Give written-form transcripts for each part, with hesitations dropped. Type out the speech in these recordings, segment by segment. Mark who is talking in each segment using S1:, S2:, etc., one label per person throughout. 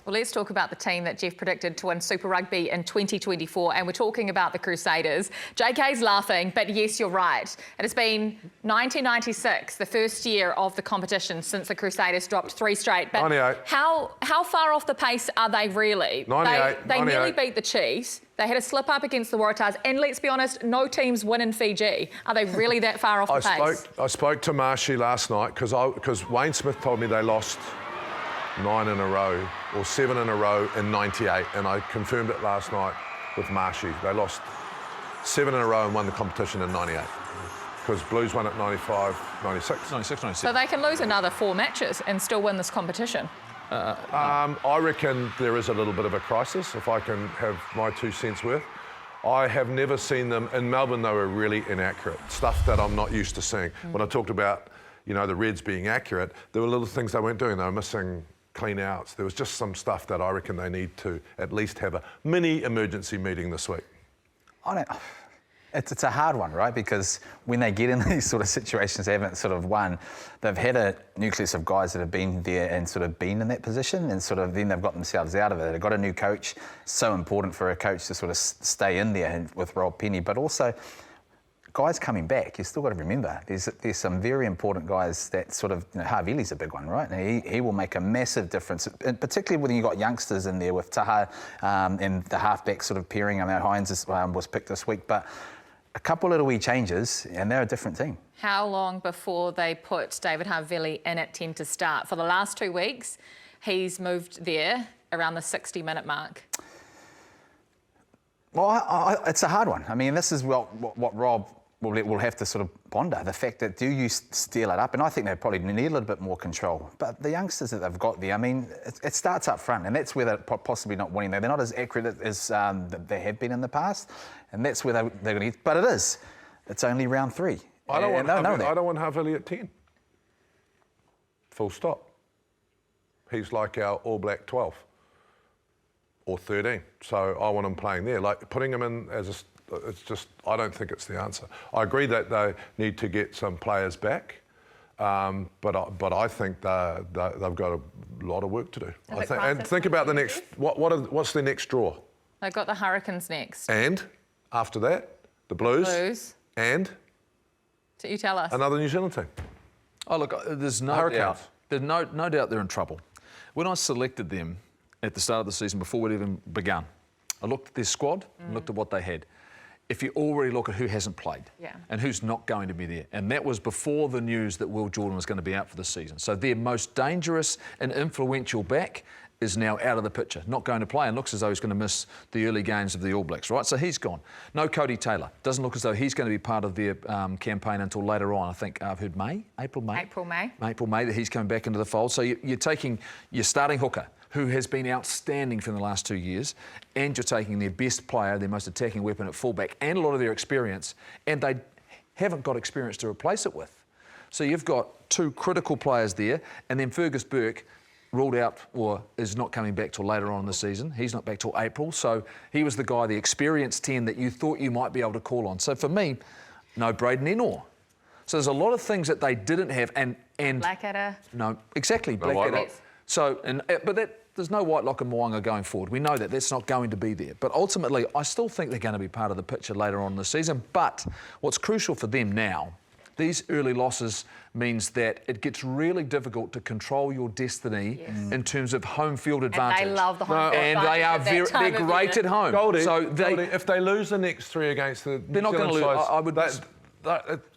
S1: Well, let's talk about the team that Jeff predicted to win Super Rugby in 2024, and we're talking about the Crusaders. JK's laughing, but yes, you're right. It has been 1996, the first year of the competition since the Crusaders dropped 3 straight. But
S2: 98.
S1: How far off the pace are they really?
S2: 98.
S1: They nearly beat the Chiefs. They had a slip up against the Waratahs, and let's be honest, no teams win in Fiji. Are they really that far off the pace?
S2: I spoke to Marshy last night because Wayne Smith told me they lost 9 in a row or 7 in a row in 98, and I confirmed it last night with Marshy. They lost 7 in a row and won the competition in 98 because Blues won at 95, 96.
S3: 96, 97.
S1: So they can lose another 4 matches and still win this competition.
S2: I reckon there is a little bit of a crisis, if I can have my 2 cents worth. I have never seen them, in Melbourne they were really inaccurate, stuff that I'm not used to seeing. When I talked about, you know, the Reds being accurate, there were little things they weren't doing. They were missing clean outs. There was just some stuff that I reckon they need to at least have a mini emergency meeting this week.
S4: It's a hard one, right? Because when they get in these sort of situations, they haven't sort of won. They've had a nucleus of guys that have been there and sort of been in that position, and sort of then they've got themselves out of it. They've got a new coach. So important for a coach to sort of stay in there with Rob Penny, but also guys coming back. You still got to remember there's some very important guys that sort of, you know, Havili's a big one, right? And he will make a massive difference, and particularly when you got youngsters in there with Taha and the halfback sort of pairing. I mean, Hines was picked this week, but a couple little wee changes, and they're a different team. How
S1: long before they put David Havili in at 10 to start? For the last 2 weeks, he's moved there around the 60-minute mark.
S4: Well, it's a hard one. I mean, this is what Rob will have to sort of ponder. The fact that do you steal it up? And I think they probably need a little bit more control. But the youngsters that they've got there, I mean, it starts up front, and that's where they're possibly not winning. They're not as accurate as they have been in the past, and that's where they're going to get. But it is. It's only round 3.
S2: I don't want Havili at 10. Full stop. He's like our All Black 12 or 13. So I want him playing there. Like putting him in as a... It's just, I don't think it's the answer. I agree that they need to get some players back, but I think they've got a lot of work to do. And think about the next, what's their next draw?
S1: They've got the Hurricanes next.
S2: And after that, the Blues. And?
S1: So you tell us.
S2: Another New Zealand team.
S3: Oh, look, there's no doubt they're in trouble. When I selected them at the start of the season, before we'd even begun, I looked at their squad and looked at what they had. If you already look at who hasn't played and who's not going to be there, and that was before the news that Will Jordan was going to be out for the season. So their most dangerous and influential back is now out of the picture, not going to play, and looks as though he's going to miss the early games of the All Blacks, right? So he's gone. No Cody Taylor. Doesn't look as though he's going to be part of their campaign until later on. I think I've heard April, May, that he's coming back into the fold. So you're taking your starting hooker, who has been outstanding for the last 2 years, and you're taking their best player, their most attacking weapon at fullback, and a lot of their experience, and they haven't got experience to replace it with. So you've got 2 critical players there, and then Fergus Burke ruled out or is not coming back till later on in the season. He's not back till April, so he was the guy, the experienced 10 that you thought you might be able to call on. So for me, no Braden Ennor. So there's a lot of things that they didn't have, and
S1: Blackadder.
S4: No, exactly, Blackadder. So, there's no Whitelock and Mo'unga going forward. We know that. That's not going to be there. But ultimately, I still think they're going to be part of the picture later on in the season. But what's crucial for them now, these early losses means that it gets really difficult to control your destiny in terms of home field advantage.
S1: And they love the home field
S4: advantage. And they're great at home.
S2: Goldie, if they lose the next 3 against the
S3: they're not going to lose.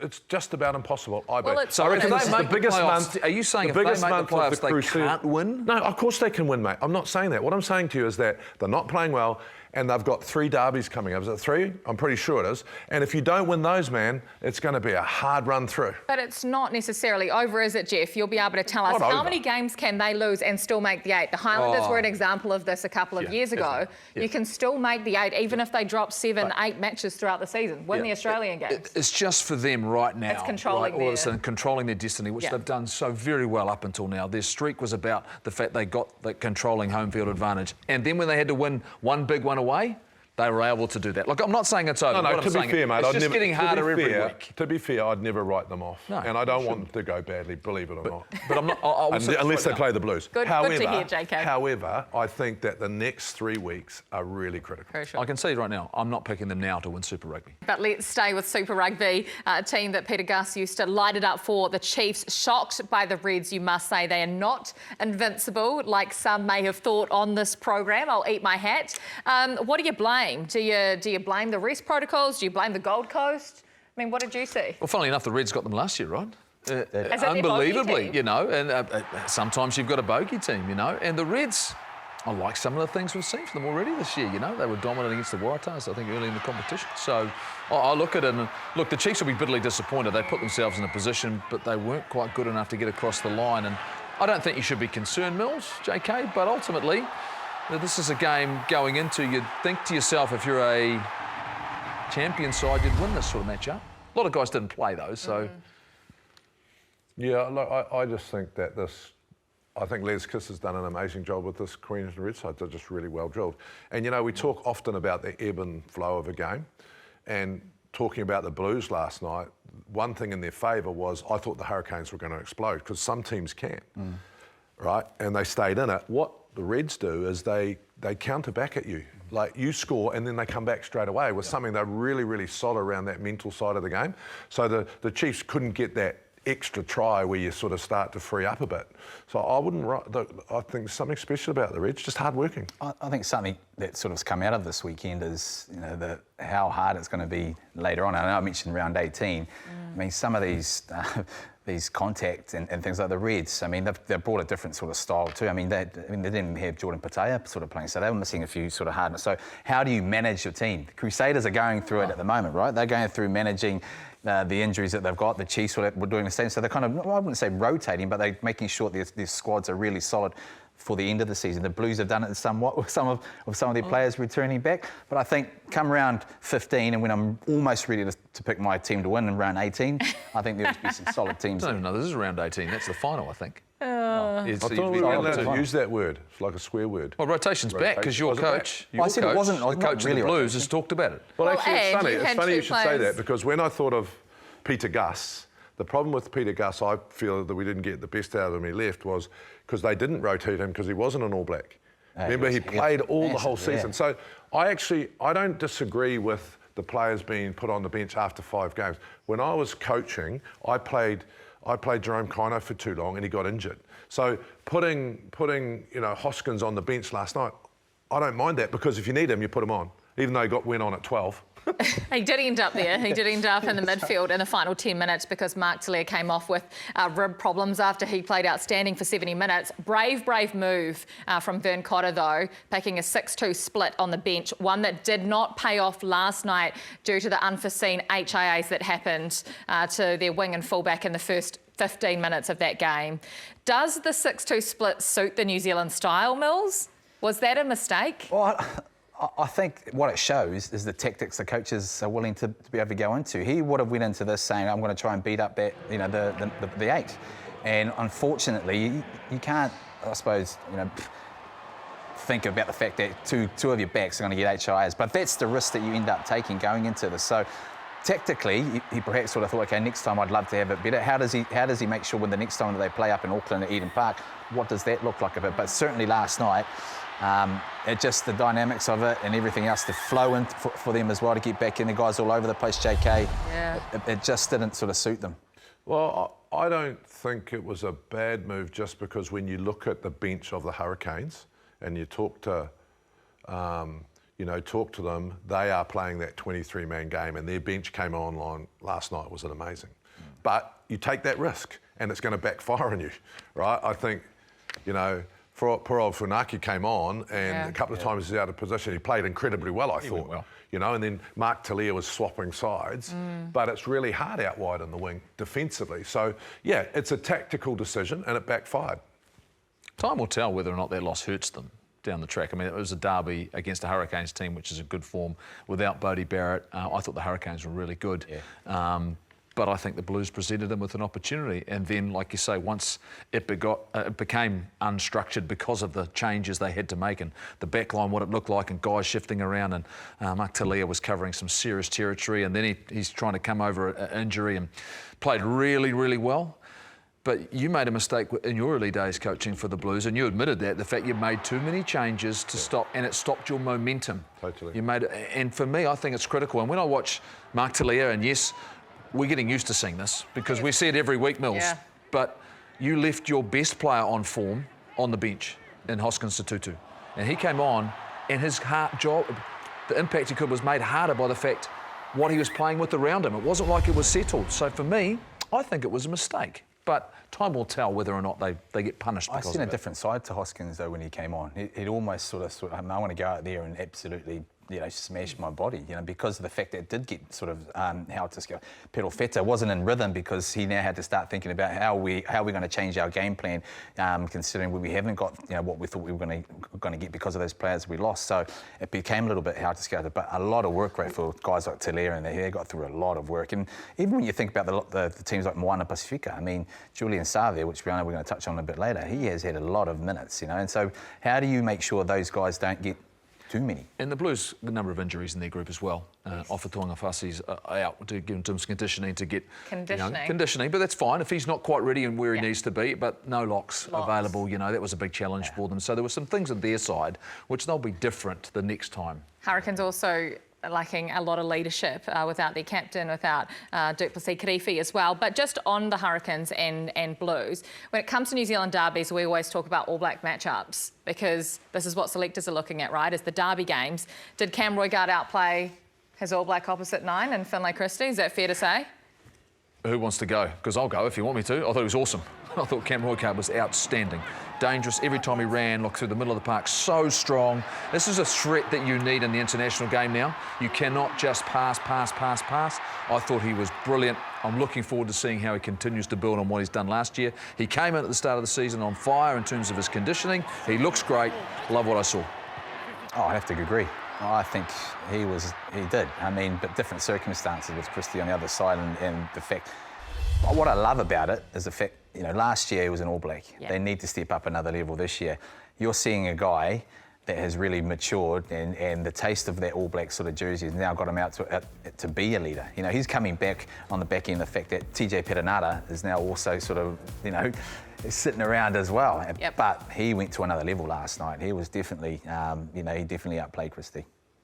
S2: It's just about impossible, I bet.
S1: Well,
S2: So I reckon this is the biggest month.
S3: Are you saying if they make the playoffs, they can't win?
S2: No, of course they can win, mate. I'm not saying that. What I'm saying to you is that they're not playing well, and they've got 3 derbies coming up. Is it 3? I'm pretty sure it is. And if you don't win those, man, it's going to be a hard run through.
S1: But it's not necessarily over, is it, Jeff? You'll be able to tell us how many games can they lose and still make the 8. The Highlanders were an example of this a couple of years ago. You can still make the 8 even if they drop 7, 8 matches throughout the season. Win the Australian games.
S3: It's just for them right now.
S1: It's controlling
S3: all of a sudden controlling their destiny, which they've done so very well up until now. Their streak was about the fact they got the controlling home field advantage. And then when they had to win one big one away, they were able to do that. Look, I'm not saying it's over.
S2: No,
S3: What I'm
S2: to be
S3: saying
S2: fair, mate,
S3: it's just getting harder every week.
S2: To be fair, I'd never write them off.
S3: No,
S2: and I don't want them to go badly, believe it or not.
S3: But I'm not...
S2: Unless they play the Blues.
S1: Good to hear, JK.
S2: However, I think that the next 3 weeks are really critical.
S1: Crucial.
S3: I can see right now, I'm not picking them now to win Super Rugby.
S1: But let's stay with Super Rugby, a team that Peter Gus used to light it up for. The Chiefs, shocked by the Reds, you must say. They are not invincible, like some may have thought on this program. I'll eat my hat. What do you blame? Do you blame the rest protocols? Do you blame the Gold Coast? I mean, what did you see?
S3: Well, funnily enough, the Reds got them last year, right?
S1: Unbelievably,
S3: you know, and sometimes you've got a bogey team, you know, and the Reds, I like some of the things we've seen from them already this year, you know. They were dominant against the Waratahs, I think, early in the competition. So I look at it and, look, the Chiefs will be bitterly disappointed. They put themselves in a position, but they weren't quite good enough to get across the line. And I don't think you should be concerned, Mills, JK, but ultimately, this is a game going into, you'd think to yourself, if you're a champion side, you'd win this sort of matchup. A lot of guys didn't play, though, so...
S2: Yeah, look, I just think that I think Les Kiss has done an amazing job with this Queensland Red side. They're just really well drilled. And, you know, we talk often about the ebb and flow of a game. And talking about the Blues last night, one thing in their favour was I thought the Hurricanes were going to explode, because some teams can, right? And they stayed in it. What the Reds do is they counter back at you. Like, you score and then they come back straight away with something they're really, really solid around that mental side of the game. So the Chiefs couldn't get that extra try where you sort of start to free up a bit. So I wouldn't write, I think something special about the Reds, just hard working.
S4: I think something that sort of come out of this weekend is, you know, how hard it's going to be later on. I know I mentioned round 18. I mean, some of these contact and things like the Reds, I mean, they've brought a different sort of style too. I mean, they didn't have Jordan Pataya sort of playing, so they were missing a few sort of hardness. So how do you manage your team? The Crusaders are going through it at the moment, right? They're going through managing the injuries that they've got. The Chiefs were doing the same. So they're kind of, I wouldn't say rotating, but they're making sure their squads are really solid for the end of the season. The Blues have done it somewhat with some of their players returning back. But I think come round 15, and when I'm almost ready to pick my team to win in round 18, I think there'll be some solid teams.
S3: I don't even know, this is round 18. That's the final, I think.
S2: I thought we were allowed to use that word. It's like a swear word.
S3: Well, rotation's back because your coach,
S4: I said it wasn't.
S3: The coach of the Blues has talked about it.
S2: Well, actually, it's funny. It's funny you should say that, because when I thought of Peter Gus, the problem with Peter Gus, I feel that we didn't get the best out of him. He left was because they didn't rotate him because he wasn't an All Black. Remember, he played all the whole season. So I don't disagree with the players being put on the bench after 5 games. When I was coaching, I played Jerome Kino for too long and he got injured. So putting you know, Hoskins on the bench last night, I don't mind that, because if you need him, you put him on, even though he went on at 12.
S1: He did end up there. He did end up in the midfield in the final 10 minutes because Mark Talia came off with rib problems after he played outstanding for 70 minutes. Brave move from Vern Cotter, though, picking a 6-2 split on the bench, one that did not pay off last night due to the unforeseen HIAs that happened to their wing and fullback in the first 15 minutes of that game. Does the 6-2 split suit the New Zealand style, Mills? Was that a mistake?
S4: Well, I think what it shows is the tactics the coaches are willing to be able to go into. He would have went into this saying, I'm going to try and beat up that, you know, the 8. And unfortunately, you can't, I suppose, you know, think about the fact that two of your backs are going to get HIAs. But that's the risk that you end up taking going into this. So tactically, he perhaps sort of thought, OK, next time I'd love to have it better. How does he make sure when the next time that they play up in Auckland at Eden Park, what does that look like of it? But certainly last night, it just the dynamics of it and everything else, the flow in for them as well to get back in. The guys all over the place, JK. Yeah. It just didn't sort of suit them.
S2: Well, I don't think it was a bad move, just because when you look at the bench of the Hurricanes and you talk to them, they are playing that 23-man game, and their bench came online last night. Was it amazing? But you take that risk and it's going to backfire on you, right? I think, you know, poor old Funaki came on, and a couple of times he's out of position. He played incredibly well, I thought. Well. You know, and then Mark Talia was swapping sides, but it's really hard out wide in the wing defensively. So, yeah, it's a tactical decision, and it backfired.
S3: Time will tell whether or not that loss hurts them down the track. I mean, it was a derby against a Hurricanes team, which is a good form. Without Bodie Barrett, I thought the Hurricanes were really good. Yeah. But I think the Blues presented him with an opportunity. And then, like you say, once it became unstructured because of the changes they had to make and the back line, what it looked like, and guys shifting around. And Mark Talia was covering some serious territory. And then he's trying to come over an injury and played really, really well. But you made a mistake in your early days coaching for the Blues, and you admitted that, the fact you made too many changes to stop, and it stopped your momentum.
S2: Totally.
S3: You made it, and for me, I think it's critical. And when I watch Mark Talia, and yes, we're getting used to seeing this because we see it every week, Mills.
S1: Yeah.
S3: But you left your best player on form on the bench in Hoskins Tutu. And he came on, and his job, the impact he could was made harder by the fact what he was playing with around him. It wasn't like it was settled. So for me, I think it was a mistake. But time will tell whether or not they get punished because of it.
S4: I've seen a different side to Hoskins, though, when he came on. He'd almost sort of I want to go out there and absolutely, smash my body, because of the fact that it did get sort of, how to scale. Pedal Feta wasn't in rhythm because he now had to start thinking about how we're going to change our game plan, considering we haven't got, what we thought we were going to get because of those players we lost. So it became a little bit hard to scale, but a lot of work rate for guys like Talia, and they got through a lot of work. And even when you think about the teams like Moana Pacifica, I mean, Julian Savia, which we know we're going to touch on a bit later, he has had a lot of minutes, and so how do you make sure those guys don't get too many?
S3: And the Blues, the number of injuries in their group as well. Ofatuanga Fasi's out to give him some conditioning to get conditioning, but that's fine if he's not quite ready and where he needs to be. But no locks available. That was a big challenge for them. So there were some things on their side which they'll be different the next time.
S1: Hurricanes also lacking a lot of leadership without their captain, without Duplessis Kirifi as well. But just on the Hurricanes and Blues, when it comes to New Zealand derbies, we always talk about All Black matchups because this is what selectors are looking at, right, is the derby games. Did Cam Roigard outplay his All Black opposite 9 and Finlay Christie? Is that fair to say?
S3: Who wants to go? Because I'll go if you want me to. I thought he was awesome. I thought Cam Roigard was outstanding. Dangerous every time he ran, through the middle of the park, so strong. This is a threat that you need in the international game now. You cannot just pass. I thought he was brilliant. I'm looking forward to seeing how he continues to build on what he's done last year. He came in at the start of the season on fire in terms of his conditioning. He looks great. Love what I saw.
S4: Oh, I have to agree. I think he did. I mean, but different circumstances with Christie on the other side, and the fact. What I love about it is the fact, last year he was an All Black. Yeah. They need to step up another level this year. You're seeing a guy that has really matured, and the taste of that All Black sort of jersey has now got him out to be a leader. He's coming back on the back end of the fact that TJ Perenara is now also sort of, sitting around as well. Yep. But he went to another level last night. He was definitely, he definitely outplayed Christie.